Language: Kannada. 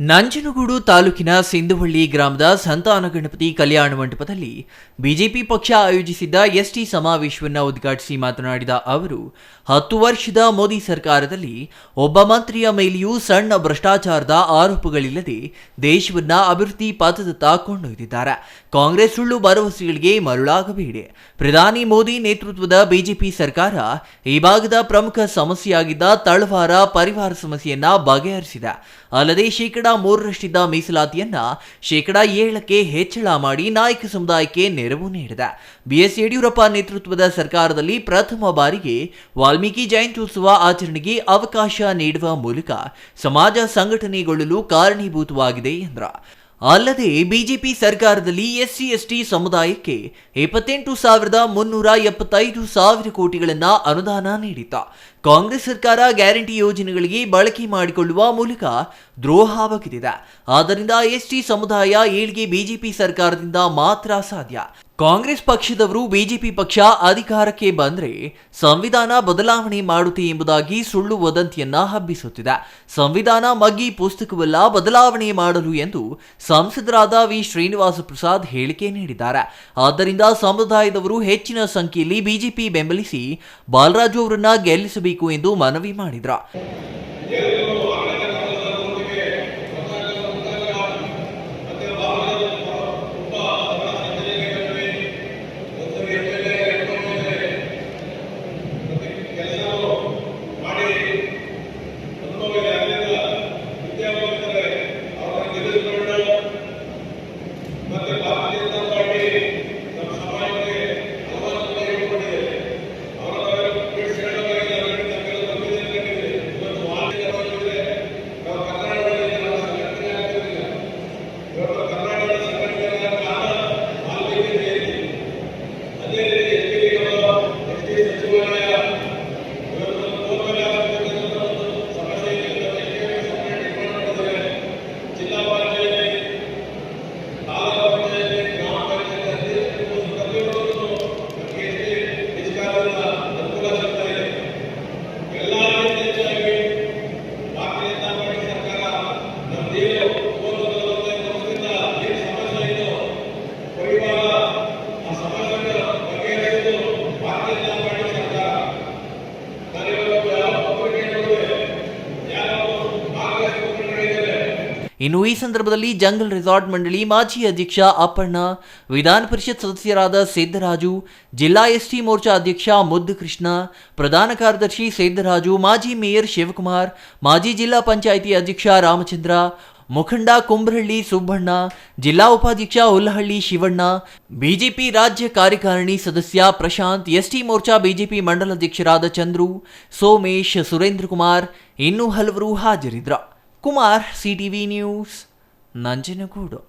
ನಂಜನಗೂಡು ತಾಲೂಕಿನ ಸಿಂಧುವಳ್ಳಿ ಗ್ರಾಮದ ಸಂತಾನ ಗಣಪತಿ ಕಲ್ಯಾಣ ಮಂಟಪದಲ್ಲಿ ಬಿಜೆಪಿ ಪಕ್ಷ ಆಯೋಜಿಸಿದ್ದ ಎಸ್ಟಿ ಸಮಾವೇಶವನ್ನು ಉದ್ಘಾಟಿಸಿ ಮಾತನಾಡಿದ ಅವರು 10 ವರ್ಷದ ಮೋದಿ ಸರ್ಕಾರದಲ್ಲಿ ಒಬ್ಬ ಮಂತ್ರಿಯ ಮೇಲೆಯೂ ಸಣ್ಣ ಭ್ರಷ್ಟಾಚಾರದ ಆರೋಪಗಳಿಲ್ಲದೆ ದೇಶವನ್ನ ಅಭಿವೃದ್ಧಿ ಪಥದತ್ತ ಕೊಂಡೊಯ್ದಿದ್ದಾರೆ. ಕಾಂಗ್ರೆಸ್ ಸುಳ್ಳು ಭರವಸೆಗಳಿಗೆ ಮರುಳಾಗಬೇಡಿ. ಪ್ರಧಾನಿ ಮೋದಿ ನೇತೃತ್ವದ ಬಿಜೆಪಿ ಸರ್ಕಾರ ಈ ಭಾಗದ ಪ್ರಮುಖ ಸಮಸ್ಯೆಯಾಗಿದ್ದ ತಳವಾರ ಪರಿವಾರ ಸಮಸ್ಯೆಯನ್ನ ಬಗೆಹರಿಸಿದೆ. ಅಲ್ಲದೆ ಶೇಕಡಾ 3ರಷ್ಟಿದ್ದ ಮೀಸಲಾತಿಯನ್ನ ಶೇಕಡಾ 7ಕ್ಕೆ ಹೆಚ್ಚಳ ಮಾಡಿ ನಾಯಕ ಸಮುದಾಯಕ್ಕೆ ನೆರವು ನೀಡಿದೆ. ಬಿಎಸ್ ಯಡಿಯೂರಪ್ಪ ನೇತೃತ್ವದ ಸರ್ಕಾರದಲ್ಲಿ ಪ್ರಥಮ ಬಾರಿಗೆ ವಾಲ್ಮೀಕಿ ಜಯಂತ್ಯುತ್ಸವ ಆಚರಣೆಗೆ ಅವಕಾಶ ನೀಡುವ ಮೂಲಕ ಸಮಾಜ ಸಂಘಟನೆಗೊಳ್ಳಲು ಕಾರಣೀಭೂತವಾಗಿದೆ ಎಂದರು. ಅಲ್ಲದೆ ಬಿಜೆಪಿ ಸರ್ಕಾರದಲ್ಲಿ ಎಸ್ಸಿ ಎಸ್ಟಿ ಸಮುದಾಯಕ್ಕೆ 28,375,000 ಕೋಟಿಗಳನ್ನ ಅನುದಾನ ನೀಡಿತ್ತು. ಕಾಂಗ್ರೆಸ್ ಸರ್ಕಾರ ಗ್ಯಾರಂಟಿ ಯೋಜನೆಗಳಿಗೆ ಬಳಕೆ ಮಾಡಿಕೊಳ್ಳುವ ಮೂಲಕ ದ್ರೋಹ ಬಗೆದಿದೆ. ಆದ್ದರಿಂದ ಎಸ್ಟಿ ಸಮುದಾಯ ಏಳ್ಗೆ ಬಿಜೆಪಿ ಸರ್ಕಾರದಿಂದ ಮಾತ್ರ ಸಾಧ್ಯ. ಕಾಂಗ್ರೆಸ್ ಪಕ್ಷದವರು ಬಿಜೆಪಿ ಪಕ್ಷ ಅಧಿಕಾರಕ್ಕೆ ಬಂದರೆ ಸಂವಿಧಾನ ಬದಲಾವಣೆ ಮಾಡುತ್ತೆ ಎಂಬುದಾಗಿ ಸುಳ್ಳು ವದಂತಿಯನ್ನ ಹಬ್ಬಿಸುತ್ತಿದೆ. ಸಂವಿಧಾನ ಮಗ್ಗಿ ಪುಸ್ತಕವಲ್ಲ ಬದಲಾವಣೆ ಮಾಡಲು ಎಂದು ಸಂಸದರಾದ ವಿ ಶ್ರೀನಿವಾಸ ಪ್ರಸಾದ್ ಹೇಳಿಕೆ ನೀಡಿದ್ದಾರೆ. ಆದ್ದರಿಂದ ಸಮುದಾಯದವರು ಹೆಚ್ಚಿನ ಸಂಖ್ಯೆಯಲ್ಲಿ ಬಿಜೆಪಿ ಬೆಂಬಲಿಸಿ ಬಾಲರಾಜು ಅವರನ್ನ ಗೆಲ್ಲಿಸಬೇಕು ಎಂದು ಮನವಿ ಮಾಡಿದ್ರು. ಇನ್ನು ಈ ಸಂದರ್ಭದಲ್ಲಿ ಜಂಗಲ್ ರೆಸಾರ್ಟ್ ಮಂಡಳಿ ಮಾಜಿ ಅಧ್ಯಕ್ಷ ಅಪ್ಪಣ್ಣ, ವಿಧಾನ ಪರಿಷತ್ ಸದಸ್ಯರಾದ ಸಿದ್ದರಾಜು, ಜಿಲ್ಲಾ ಎಸ್ಟಿ ಮೋರ್ಚಾ ಅಧ್ಯಕ್ಷ ಮುದ್ದು ಕೃಷ್ಣ, ಪ್ರಧಾನ ಕಾರ್ಯದರ್ಶಿ ಸಿದ್ದರಾಜು, ಮಾಜಿ ಮೇಯರ್ ಶಿವಕುಮಾರ್, ಮಾಜಿ ಜಿಲ್ಲಾ ಪಂಚಾಯಿತಿ ಅಧ್ಯಕ್ಷ ರಾಮಚಂದ್ರ, ಮುಖಂಡ ಕುಂಬ್ರಹಳ್ಳಿ ಸುಬ್ಬಣ್ಣ, ಜಿಲ್ಲಾ ಉಪಾಧ್ಯಕ್ಷ ಹುಲ್ಲಹಳ್ಳಿ ಶಿವಣ್ಣ, ಬಿಜೆಪಿ ರಾಜ್ಯ ಕಾರ್ಯಕಾರಿಣಿ ಸದಸ್ಯ ಪ್ರಶಾಂತ್, ಎಸ್ಟಿ ಮೋರ್ಚಾ ಬಿಜೆಪಿ ಮಂಡಲಾಧ್ಯಕ್ಷರಾದ ಚಂದ್ರು, ಸೋಮೇಶ್, ಸುರೇಂದ್ರ ಕುಮಾರ್ ಇನ್ನೂ ಹಲವರು ಹಾಜರಿದ್ದರು. Kumar, CTV news, Nanjangud.